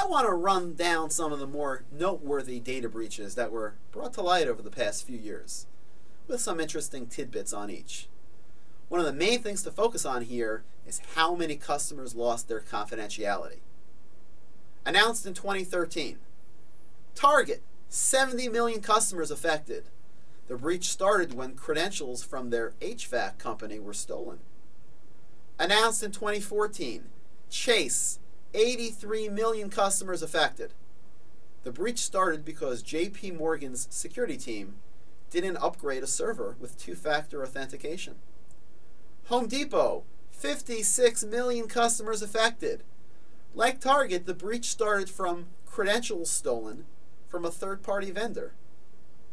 I want to run down some of the more noteworthy data breaches that were brought to light over the past few years, with some interesting tidbits on each. One of the main things to focus on here is how many customers lost their confidentiality. Announced in 2013, Target, 70 million customers affected. The breach started when credentials from their HVAC company were stolen. Announced in 2014, Chase, 83 million customers affected. The breach started because JP Morgan's security team didn't upgrade a server with two-factor authentication. Home Depot, 56 million customers affected. Like Target, the breach started from credentials stolen from a third-party vendor.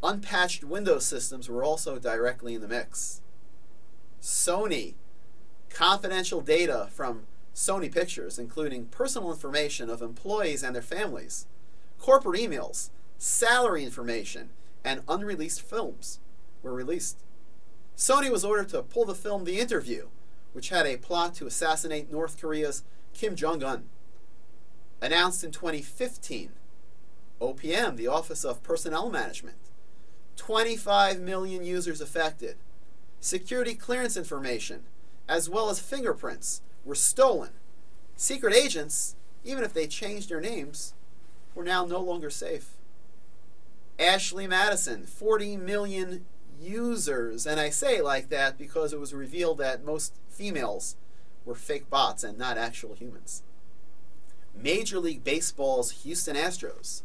Unpatched Windows systems were also directly in the mix. Sony, confidential data from Sony Pictures, including personal information of employees and their families, corporate emails, salary information, and unreleased films were released. Sony was ordered to pull the film The Interview, which had a plot to assassinate North Korea's Kim Jong-un. Announced in 2015, OPM, the Office of Personnel Management, 25 million users affected. Security clearance information, as well as fingerprints, were stolen. Secret agents, even if they changed their names, were now no longer safe. Ashley Madison, 40 million users, and I say it like that because it was revealed that most females were fake bots and not actual humans. Major League Baseball's Houston Astros.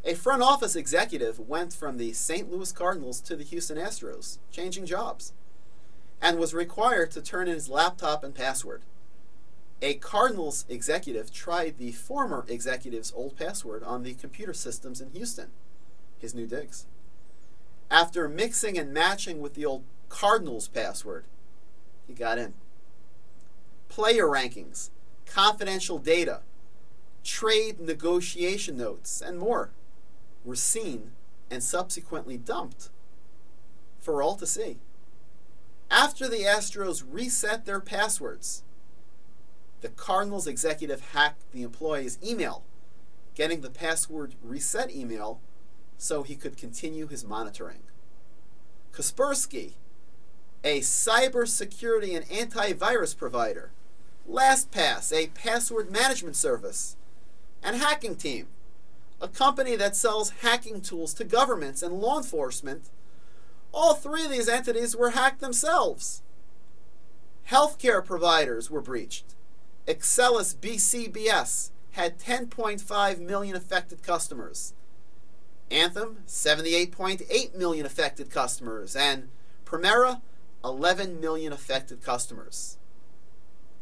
A front office executive went from the St. Louis Cardinals to the Houston Astros, changing jobs, and was required to turn in his laptop and password. A Cardinals executive tried the former executive's old password on the computer systems in Houston, his new digs. After mixing and matching with the old Cardinals password, he got in. Player rankings, confidential data, trade negotiation notes, and more were seen and subsequently dumped for all to see. After the Astros reset their passwords, the Cardinals executive hacked the employee's email, getting the password reset email so he could continue his monitoring. Kaspersky, a cybersecurity and antivirus provider, LastPass, a password management service, and Hacking Team, a company that sells hacking tools to governments and law enforcement. All three of these entities were hacked themselves. Healthcare providers were breached. Excelis BCBS had 10.5 million affected customers. Anthem, 78.8 million affected customers. And Premera, 11 million affected customers.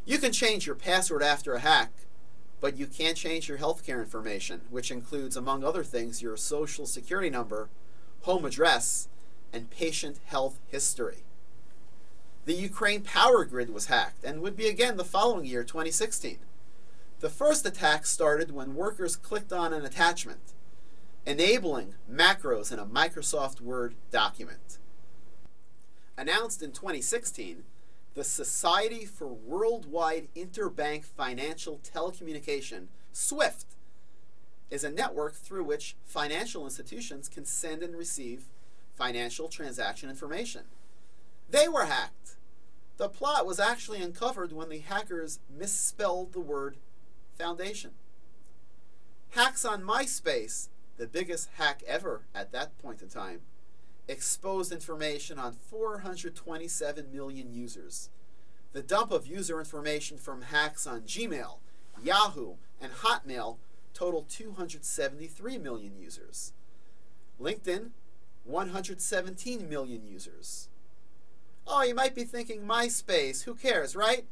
You can change your password after a hack, but you can't change your healthcare information, which includes, among other things, your social security number, home address, and patient health history. The Ukraine power grid was hacked and would be again the following year, 2016. The first attack started when workers clicked on an attachment, enabling macros in a Microsoft Word document. Announced in 2016, the Society for Worldwide Interbank Financial Telecommunication, SWIFT, is a network through which financial institutions can send and receive financial transaction information. They were hacked. The plot was actually uncovered when the hackers misspelled the word foundation. Hacks on MySpace, the biggest hack ever at that point in time, exposed information on 427 million users. The dump of user information from hacks on Gmail, Yahoo, and Hotmail totaled 273 million users. LinkedIn, 117 million users. Oh, you might be thinking, MySpace, who cares, right?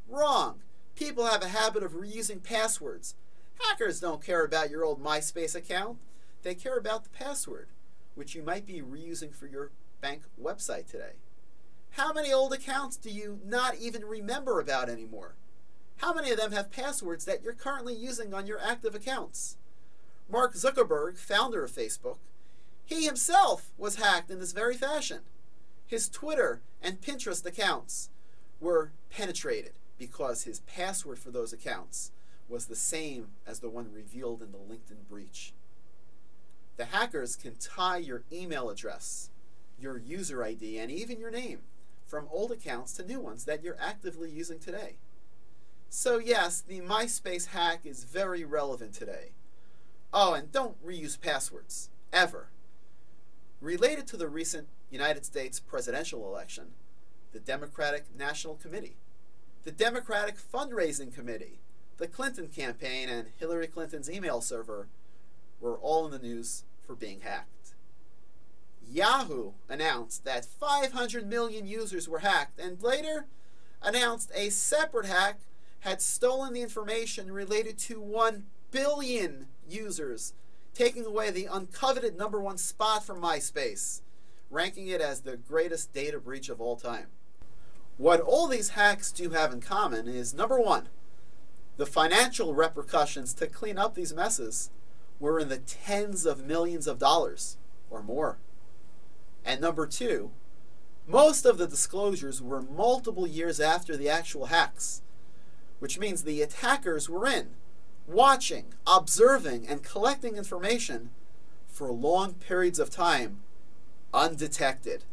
Wrong. People have a habit of reusing passwords. Hackers don't care about your old MySpace account. They care about the password, which you might be reusing for your bank website today. How many old accounts do you not even remember about anymore? How many of them have passwords that you're currently using on your active accounts? Mark Zuckerberg, founder of Facebook, he himself was hacked in this very fashion. His Twitter and Pinterest accounts were penetrated because his password for those accounts was the same as the one revealed in the LinkedIn breach. The hackers can tie your email address, your user ID, and even your name from old accounts to new ones that you're actively using today. So yes, the MySpace hack is very relevant today. Oh, and don't reuse passwords, ever. Related to the recent United States presidential election, the Democratic National Committee, the Democratic Fundraising Committee, the Clinton campaign, and Hillary Clinton's email server were all in the news for being hacked. Yahoo announced that 500 million users were hacked, and later announced a separate hack had stolen the information related to 1 billion users, taking away the uncoveted #1 spot from MySpace, ranking it as the greatest data breach of all time. What all these hacks do have in common is, #1, the financial repercussions to clean up these messes were in the tens of millions of dollars or more. And #2, most of the disclosures were multiple years after the actual hacks, which means the attackers were in, watching, observing, and collecting information for long periods of time undetected.